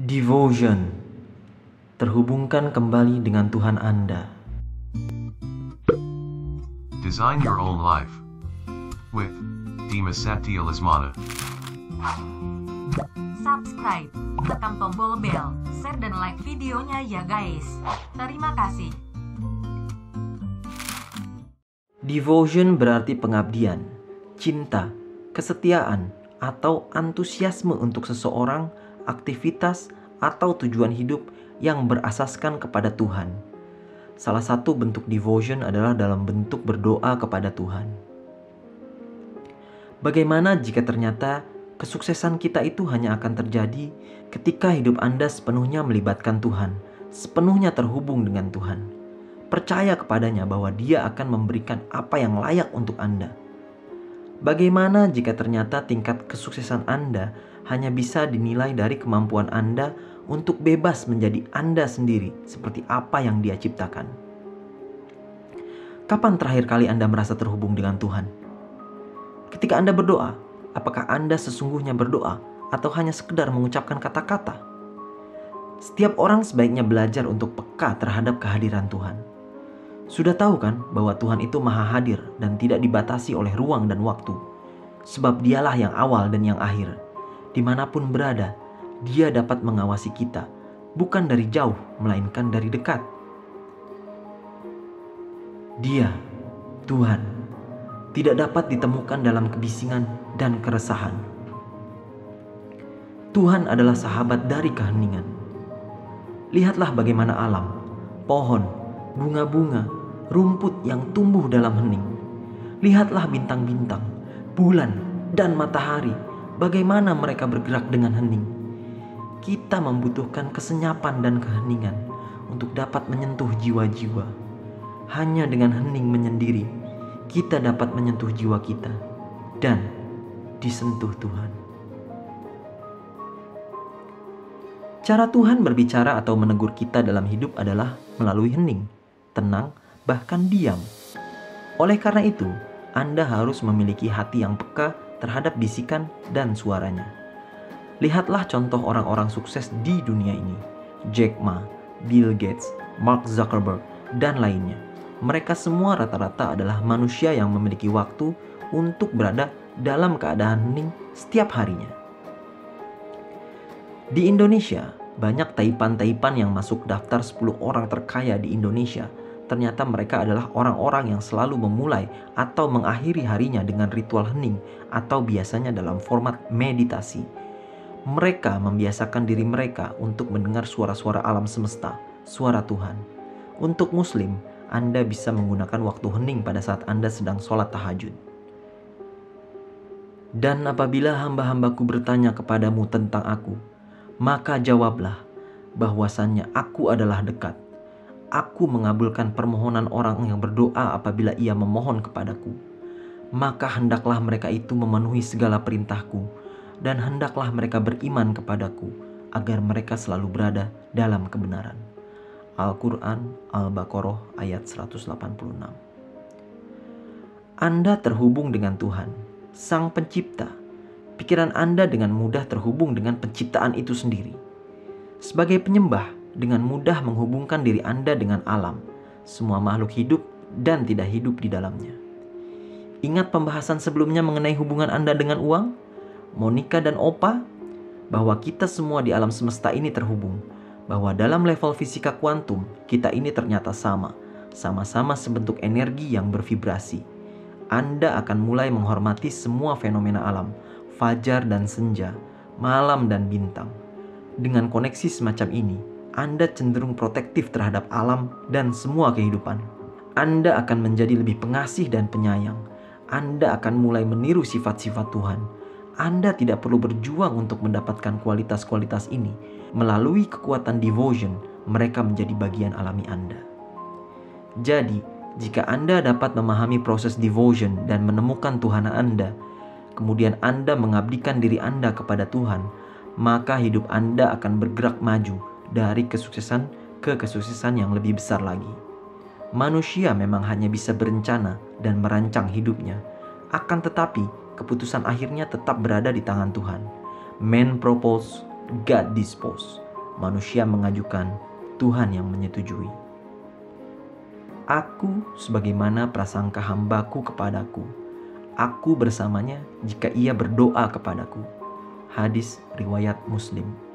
Devotion, terhubungkan kembali dengan Tuhan Anda. Design your own life with Dimas Satya Lesmana. Subscribe, tekan tombol bel, share dan like videonya ya guys. Terima kasih. Devotion berarti pengabdian, cinta, kesetiaan, atau antusiasme untuk seseorang, aktivitas, atau tujuan hidup yang berasaskan kepada Tuhan. Salah satu bentuk devotion adalah dalam bentuk berdoa kepada Tuhan. Bagaimana jika ternyata kesuksesan kita itu hanya akan terjadi ketika hidup Anda sepenuhnya melibatkan Tuhan, sepenuhnya terhubung dengan Tuhan. Percaya kepadanya bahwa Dia akan memberikan apa yang layak untuk Anda. Bagaimana jika ternyata tingkat kesuksesan Anda hanya bisa dinilai dari kemampuan Anda untuk bebas menjadi Anda sendiri seperti apa yang Dia ciptakan? Kapan terakhir kali Anda merasa terhubung dengan Tuhan? Ketika Anda berdoa, apakah Anda sesungguhnya berdoa atau hanya sekedar mengucapkan kata-kata? Setiap orang sebaiknya belajar untuk peka terhadap kehadiran Tuhan. Sudah tahu kan bahwa Tuhan itu maha hadir dan tidak dibatasi oleh ruang dan waktu. Sebab Dialah yang awal dan yang akhir. Dimanapun berada, Dia dapat mengawasi kita, bukan dari jauh, melainkan dari dekat. Dia, Tuhan, tidak dapat ditemukan dalam kebisingan dan keresahan. Tuhan adalah sahabat dari keheningan. Lihatlah bagaimana alam, pohon, bunga-bunga, rumput yang tumbuh dalam hening. Lihatlah bintang-bintang, bulan, dan matahari, bagaimana mereka bergerak dengan hening. Kita membutuhkan kesenyapan dan keheningan untuk dapat menyentuh jiwa-jiwa. Hanya dengan hening menyendiri, kita dapat menyentuh jiwa kita dan disentuh Tuhan. Cara Tuhan berbicara atau menegur kita dalam hidup adalah melalui hening, tenang, bahkan diam. Oleh karena itu, Anda harus memiliki hati yang peka terhadap bisikan dan suaranya. Lihatlah contoh orang-orang sukses di dunia ini. Jack Ma, Bill Gates, Mark Zuckerberg, dan lainnya. Mereka semua rata-rata adalah manusia yang memiliki waktu untuk berada dalam keadaan hening setiap harinya. Di Indonesia, banyak taipan-taipan yang masuk daftar 10 orang terkaya di Indonesia. Ternyata mereka adalah orang-orang yang selalu memulai atau mengakhiri harinya dengan ritual hening atau biasanya dalam format meditasi. Mereka membiasakan diri mereka untuk mendengar suara-suara alam semesta, suara Tuhan. Untuk Muslim, Anda bisa menggunakan waktu hening pada saat Anda sedang sholat tahajud. Dan apabila hamba-hambaku bertanya kepadamu tentang aku, maka jawablah bahwasannya aku adalah dekat. Aku mengabulkan permohonan orang yang berdoa apabila ia memohon kepadaku. Maka hendaklah mereka itu memenuhi segala perintahku, dan hendaklah mereka beriman kepadaku, agar mereka selalu berada dalam kebenaran. Al-Quran, Al-Baqarah ayat 186. Anda terhubung dengan Tuhan, Sang Pencipta. Pikiran Anda dengan mudah terhubung dengan penciptaan itu sendiri. Sebagai penyembah, dengan mudah menghubungkan diri Anda dengan alam, semua makhluk hidup dan tidak hidup di dalamnya. Ingat pembahasan sebelumnya mengenai hubungan Anda dengan uang, Monica dan Opa, bahwa kita semua di alam semesta ini terhubung, bahwa dalam level fisika kuantum, kita ini ternyata sama-sama sebentuk energi yang bervibrasi. Anda akan mulai menghormati semua fenomena alam, fajar dan senja, malam dan bintang. Dengan koneksi semacam ini, Anda cenderung protektif terhadap alam dan semua kehidupan. Anda akan menjadi lebih pengasih dan penyayang. Anda akan mulai meniru sifat-sifat Tuhan. Anda tidak perlu berjuang untuk mendapatkan kualitas-kualitas ini. Melalui kekuatan devotion, mereka menjadi bagian alami Anda. Jadi, jika Anda dapat memahami proses devotion dan menemukan Tuhan Anda, kemudian Anda mengabdikan diri Anda kepada Tuhan, maka hidup Anda akan bergerak maju dari kesuksesan ke kesuksesan yang lebih besar lagi. Manusia memang hanya bisa berencana dan merancang hidupnya. Akan tetapi, keputusan akhirnya tetap berada di tangan Tuhan. Man propose, God dispose. manusia mengajukan, Tuhan yang menyetujui. Aku sebagaimana prasangka hambaku kepadaku, aku bersamanya jika ia berdoa kepadaku. Hadis riwayat Muslim.